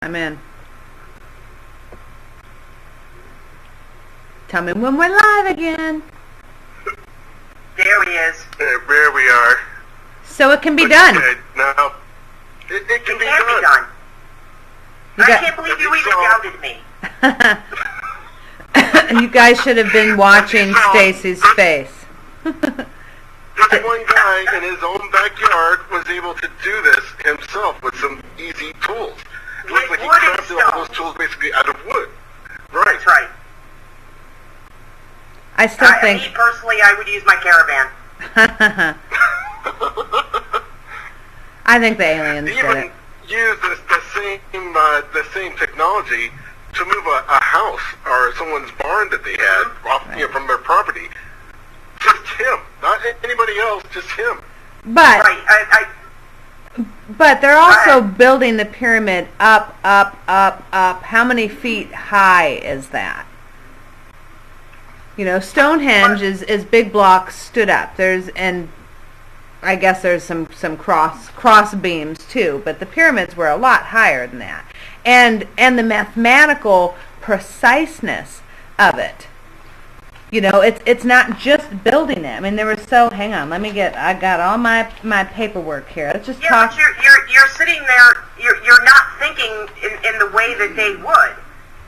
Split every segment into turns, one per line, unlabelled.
I'm in. Tell me when we're live again.
There he is.
There we are.
So it can be done.
Okay, now, it can be done.
I can't believe you even doubted me.
You guys should have been watching Stacy's face.
This one guy in his own backyard was able to do this himself with some easy tools. It looks like he crafted all those tools basically out of wood. Right.
That's right.
I still think...
Me personally, I would use my caravan.
I think the aliens did it.
Even use the same technology to move a house or someone's barn that they had off, from their property. Just him, not anybody else, just him.
But
right.
but they're also building the pyramid up. How many feet high is that? You know, Stonehenge is big blocks stood up. And I guess there's some cross beams too, but the pyramids were a lot higher than that. And the mathematical preciseness of it. You know, it's not just building it. I mean, hang on, I got all my paperwork here. Let's just talk.
But you're sitting there, you're not thinking in the way that they would.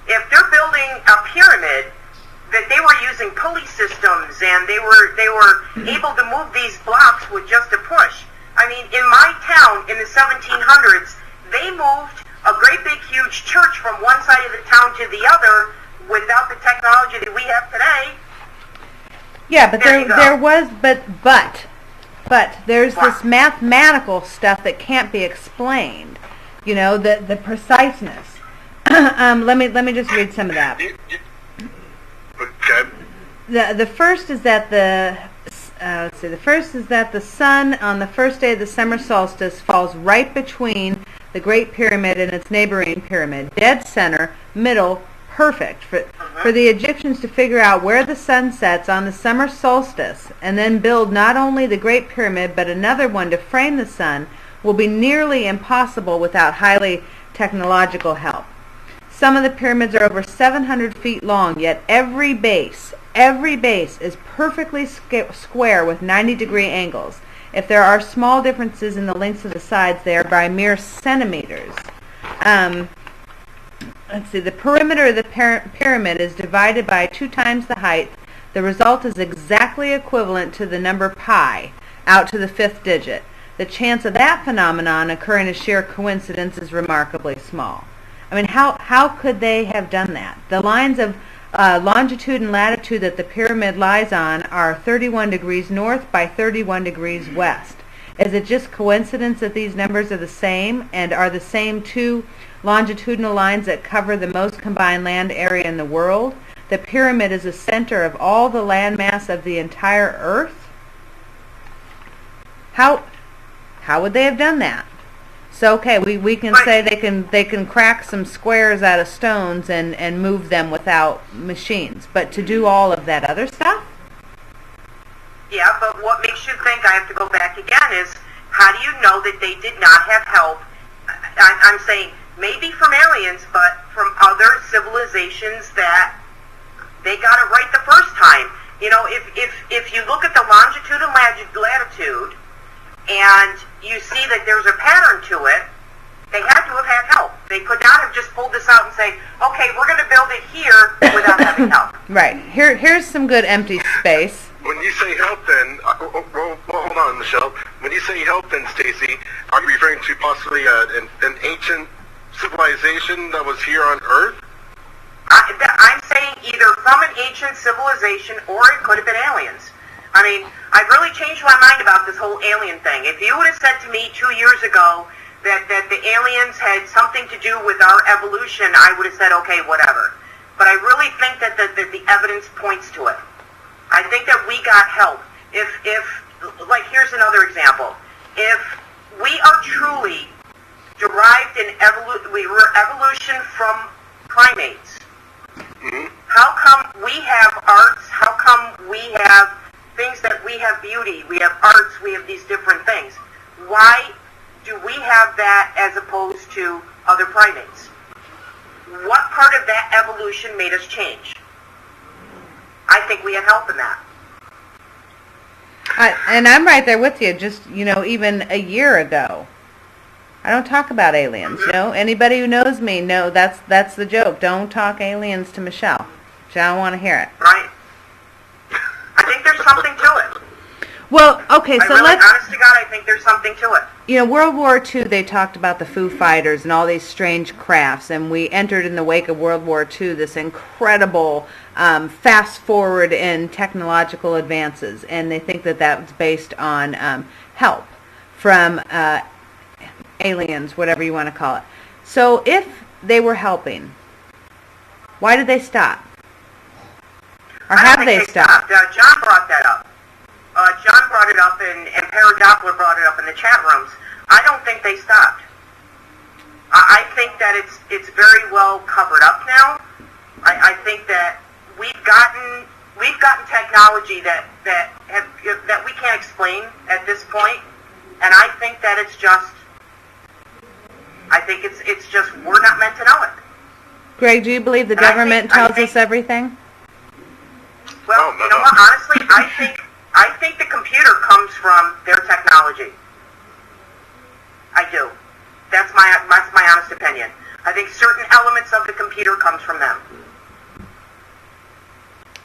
If they're building a pyramid, that they were using pulley systems and they were able to move these blocks with just a push. I mean, in my town in the 1700s, they moved a great big huge church from one side of the town to the other without the technology that we have today.
Yeah, but there's this mathematical stuff that can't be explained. You know, the preciseness. Let me just read some of that.
Okay.
The first is that the sun on the first day of the summer solstice falls right between the Great Pyramid and its neighboring pyramid, dead center, middle, perfect for the Egyptians to figure out where the sun sets on the summer solstice and then build not only the Great Pyramid but another one to frame the sun will be nearly impossible without highly technological help. Some of the pyramids are over 700 feet long, yet every base is perfectly square with 90-degree angles. If there are small differences in the lengths of the sides, they are by mere centimeters. Let's see, the perimeter of the pyramid is divided by 2 times the height. The result is exactly equivalent to the number pi, out to the 5th digit. The chance of that phenomenon occurring as sheer coincidence is remarkably small. I mean, how could they have done that? The lines of longitude and latitude that the pyramid lies on are 31 degrees north by 31 degrees west. Is it just coincidence that these numbers are the same and are the same 2 longitudinal lines that cover the most combined land area in the world? The pyramid is the center of all the landmass of the entire Earth? How would they have done that? So okay, we can say they can crack some squares out of stones and move them without machines, but to do all of that other stuff?
Yeah, but what makes you think, I have to go back again, is how do you know that they did not have help? I'm saying maybe from aliens, but from other civilizations that they got it right the first time. You know, if you look at the longitude and latitude, and you see that there's a pattern to it, they had to have had help. They could not have just pulled this out and say, okay, we're going to build it here without having help.
Right. Here's some good empty space.
When you say help then, well, hold on, Michelle. When you say help then, Stacey, are you referring to possibly an ancient civilization that was here on Earth?
I'm saying either from an ancient civilization or it could have been aliens. I mean, I've really changed my mind about this whole alien thing. If you would have said to me 2 years ago that the aliens had something to do with our evolution, I would have said, okay, whatever. But I really think that the evidence points to it. I think that we got help. If like, here's another example. If we are truly derived we were evolution from primates, how come we have arts? How come we have things that we have beauty, we have arts, we have these different things? Why do we have that as opposed to other primates? what part of that evolution made us change? I think we had help in that.
And I'm right there with you. Just, even a year ago, I don't talk about aliens. Anybody who knows me know that's the joke. Don't talk aliens to Michelle. She don't want to hear it.
Right. I think there's something to it.
Well, okay, so let's...
honest to God, I think there's something to it.
World War II, they talked about the Foo Fighters and all these strange crafts, and we entered in the wake of World War II this incredible fast forward in technological advances, and they think that was based on help from aliens, whatever you want to call it. So if they were helping, why did they stop? Or have they stopped?
John brought that up. John brought it up, and Paradoppler brought it up in the chat rooms. I don't think they stopped. I think that it's very well covered up now. I think that we've gotten technology that we can't explain at this point, and I think that it's just we're not meant to know it.
Greg, do you believe the government tells us everything?
Well, you know what? Honestly, I think the computer comes from their technology. I do. That's my honest opinion. I think certain elements of the computer comes from them.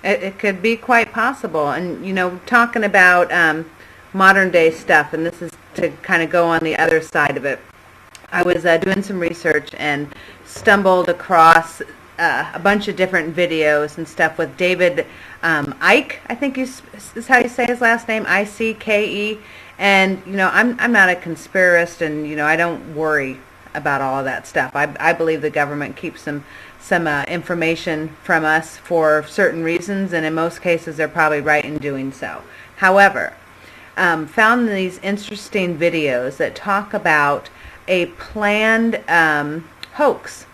It could be quite possible. And, talking about modern day stuff, and this is to kind of go on the other side of it, I was doing some research and stumbled across a bunch of different videos and stuff with David Icke, I think is how you say his last name, I-C-K-E. And, I'm not a conspiracist, and, I don't worry about all of that stuff. I believe the government keeps some information from us for certain reasons, and in most cases they're probably right in doing so. However, found these interesting videos that talk about a planned hoax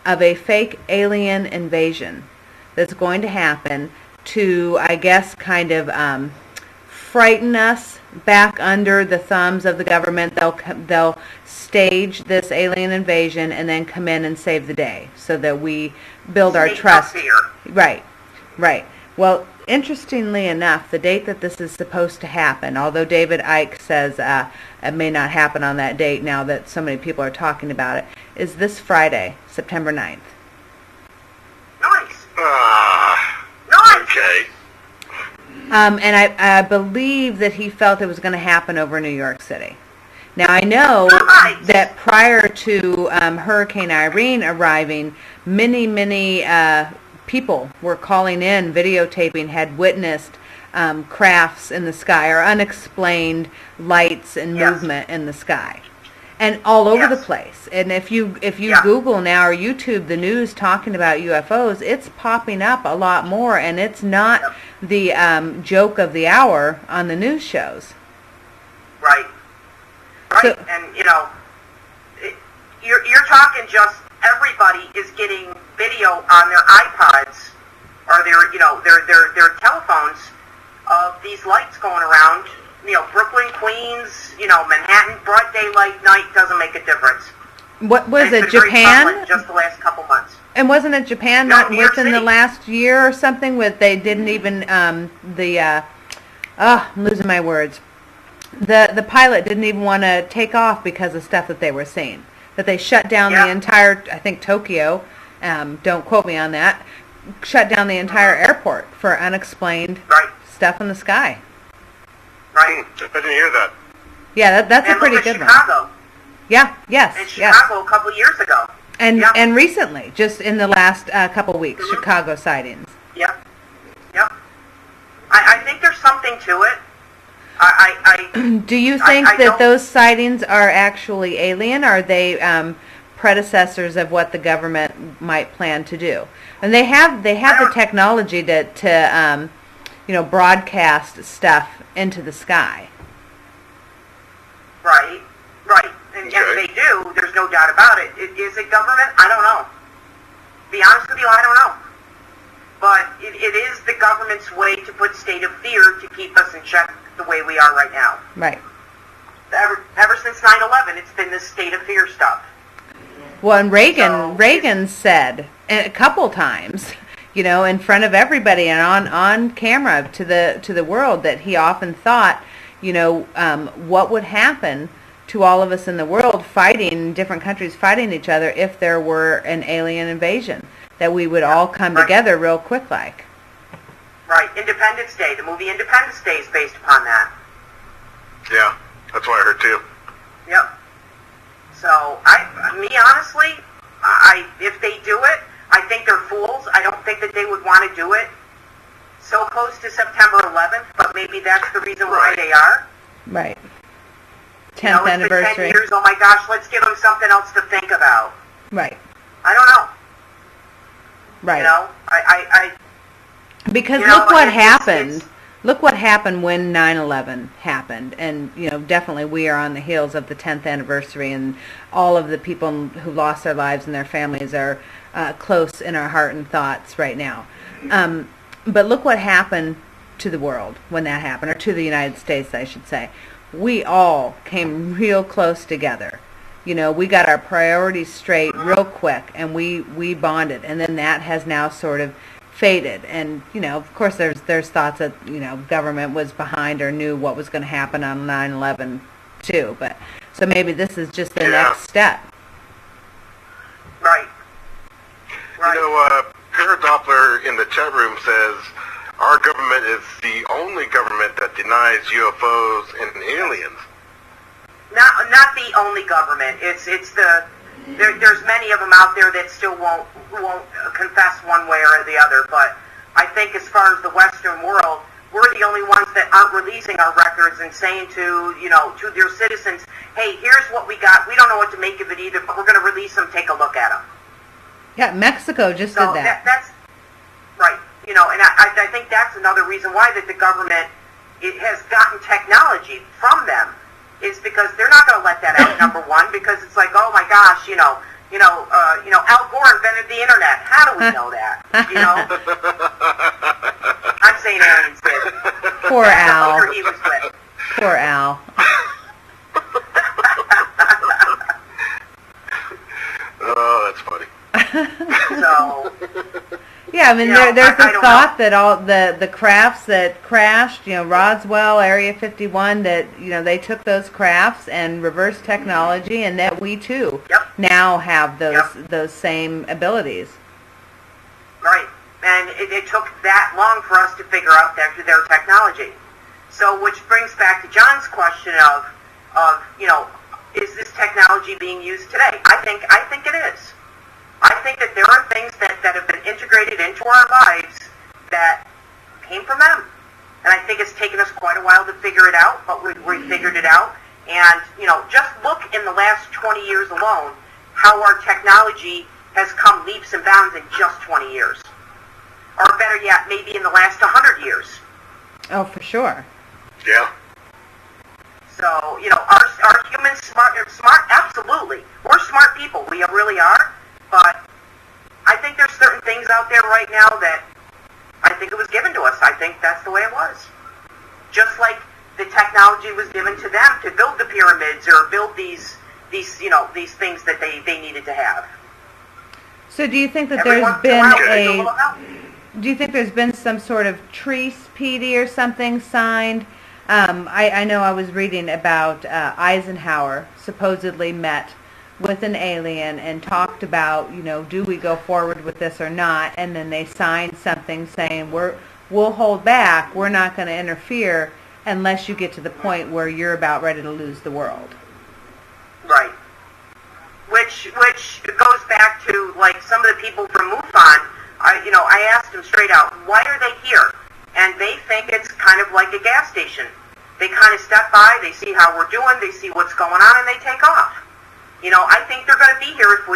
of a fake alien invasion that's going to happen to, I guess, kind of frighten us back under the thumbs of the government. They'll stage this alien invasion and then come in and save the day so that we build our trust. Right. Well, interestingly enough, the date that this is supposed to happen, although David Icke says it may not happen on that date now that so many people are talking about it, is this Friday, September 9th.
Nice.
Okay.
And I believe that he felt it was going to happen over New York City. Now, I know that prior to Hurricane Irene arriving, many people were calling in, videotaping, had witnessed crafts in the sky or unexplained lights and movement in the sky. And all over the place. And if you Google now or YouTube the news talking about UFOs, it's popping up a lot more, and it's not the joke of the hour on the news shows.
Right.
So,
and you're talking just everybody is getting video on their iPods or their telephones of these lights going around. Brooklyn, Queens, Manhattan, broad daylight, night, doesn't make a difference.
What was it,
Japan? Just the last couple months.
And wasn't it Japan not within the last year or something with they didn't even I'm losing my words. The pilot didn't even want to take off because of stuff that they were seeing. That they shut down the entire, I think Tokyo, don't quote me on that, shut down the entire airport for unexplained stuff in the sky.
Right.
I didn't hear that.
Yeah, that's a pretty good
Chicago.
one. Yeah, yes.
In Chicago a couple years ago.
And recently, just in the last couple weeks, Chicago sightings.
Yep. I think there's something to it.
Do you think that those sightings are actually alien? Or are they predecessors of what the government might plan to do? And they have the technology to broadcast stuff into the sky.
Right. And they do. There's no doubt about it. Is it government? I don't know. To be honest with you, I don't know. But it is the government's way to put state of fear to keep us in check the way we are right now.
Right.
Ever since 9/11, it's been this state of fear stuff.
Well, and Reagan said a couple times, in front of everybody and on camera to the world, that he often thought, what would happen to all of us in the world fighting, different countries fighting each other, if there were an alien invasion, that we would all come together real quick like.
Right. Independence Day. The movie Independence Day is based upon that.
Yeah, that's what I heard too.
Yep. So, honestly, if they do it, I think they're fools. I don't think that they would want to do it so close to September 11th, but maybe that's the reason why they are.
Right. 10th anniversary.
It's been 10 years, oh my gosh, let's give them something else to think about.
Right.
I don't know.
Right. Because
look
what happened. Look what happened when 9/11 happened, and definitely we are on the heels of the 10th anniversary, and all of the people who lost their lives and their families are close in our heart and thoughts right now. But look what happened to the world when that happened, or to the United States, I should say. We all came real close together. We got our priorities straight real quick, and we bonded, and then that has now sort of faded. And of course there's thoughts that government was behind or knew what was going to happen on 9/11 too, but so maybe this is just the next step.
Right.
Paradoppler in the chat room says our government is the only government that denies UFOs and aliens.
Not the only government. There's many of them out there that still won't confess one way or the other. But I think as far as the Western world, we're the only ones that aren't releasing our records and saying to their citizens, hey, here's what we got. We don't know what to make of it either, but we're going to release them. Take a look at them.
Yeah, Mexico just did that.
That's right. And I think that's another reason why that the government has gotten technology from them, is because they're not going to let that out. Number one, because it's like, oh my gosh, Al Gore invented the internet. How do we know that? I'm saying aliens did.
Poor Al.
Who he was with.
Poor Al.
Oh, that's funny.
So.
Yeah, I mean, there's the thought that all the crafts that crashed, Roswell, Area 51, that, they took those crafts and reverse technology, and that we, too, now have those same abilities.
Right. And it took that long for us to figure out their technology. So, which brings back to John's question of is this technology being used today? I think it is. I think that there are things that have been integrated into our lives that came from them. And I think it's taken us quite a while to figure it out, but we figured it out. And, just look in the last 20 years alone, how our technology has come leaps and bounds in just 20 years. Or better yet, maybe in the last 100 years.
Oh, for sure.
Yeah.
So, are humans smart? Absolutely. We're smart people. We really are. But I think there's certain things out there right now that I think it was given to us. I think that's the way it was. Just like the technology was given to them to build the pyramids or build these things that they needed to have.
So do you think that do you think there's been some sort of treaty, Petey, or something signed? I know I was reading about Eisenhower supposedly met with an alien and talked about, do we go forward with this or not? And then they signed something saying we'll hold back. We're not going to interfere unless you get to the point where you're about ready to lose the world.
Right. Which goes back to like some of the people from MUFON. I asked them straight out, why are they here? And they think it's kind of like a gas station. They kind of step by, they see how we're doing, they see what's going on, and they take off. I think they're going to be here if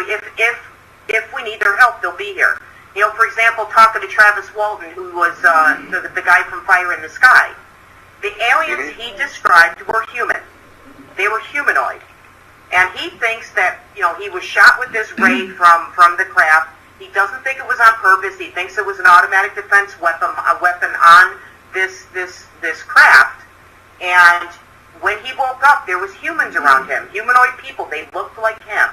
we need their help. They'll be here. For example, talking to Travis Walton, who was the guy from Fire in the Sky. The aliens he described were human. They were humanoid, and he thinks that he was shot with this ray from the craft. He doesn't think it was on purpose. He thinks it was an automatic defense weapon, on this craft, and when he woke up, there was humans around him, humanoid people. They looked like him.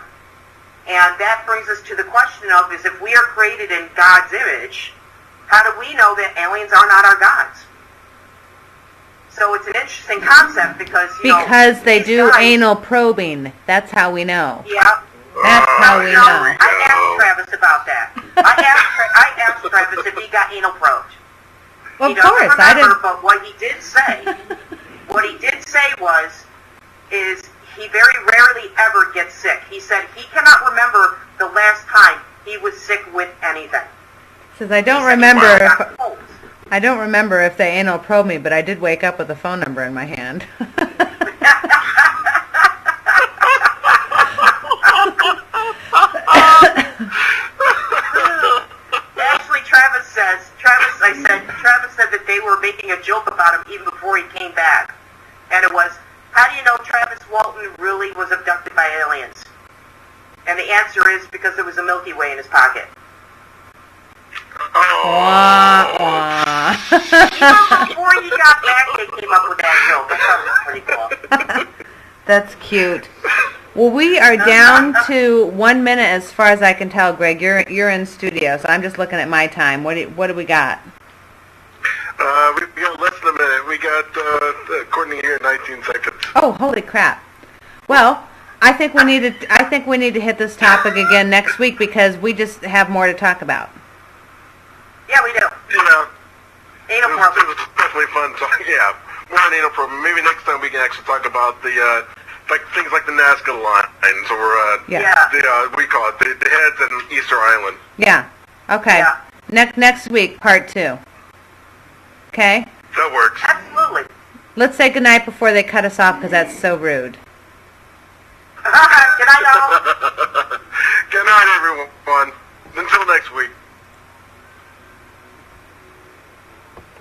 And that brings us to the question of, is if we are created in God's image, how do we know that aliens are not our gods? So it's an interesting concept because,
because they do
guys,
anal probing. That's how we know.
Yeah.
That's how we know.
I asked Travis about that. I asked Travis if he got anal probed.
Well,
he
of course,
remember,
I didn't.
But what he did say is he very rarely ever gets sick. He said he cannot remember the last time he was sick with anything.
Says I don't remember if they anal probe me, but I did wake up with a phone number in my hand.
Actually, Travis said that they were making a joke about him even before he came back, and it was, how do you know Travis Walton really was abducted by aliens? And the answer is because there was a Milky Way in his pocket.
Wah,
Even before he got back, they came up with that joke. I thought it was pretty cool.
That's cute. Well, we are down to 1 minute as far as I can tell, Greg. You're in studio, so I'm just looking at my time. What do we got?
We got less than a minute. We got, according to here, 19 seconds.
Oh, holy crap. Well, I think we need to hit this topic again next week because we just have more to talk about.
Yeah, we do.
Yeah.
Anal
It
probing.
was definitely fun. So, yeah, more on anal probing. Maybe next time we can actually talk about the, things like the Nazca lines or, we call it, the heads and Easter Island.
Yeah. Okay.
Yeah.
Next week, part 2. Okay?
That works.
Absolutely.
Let's say goodnight before they cut us off because that's so rude.
Good night, all.
Good night, everyone. Until next week.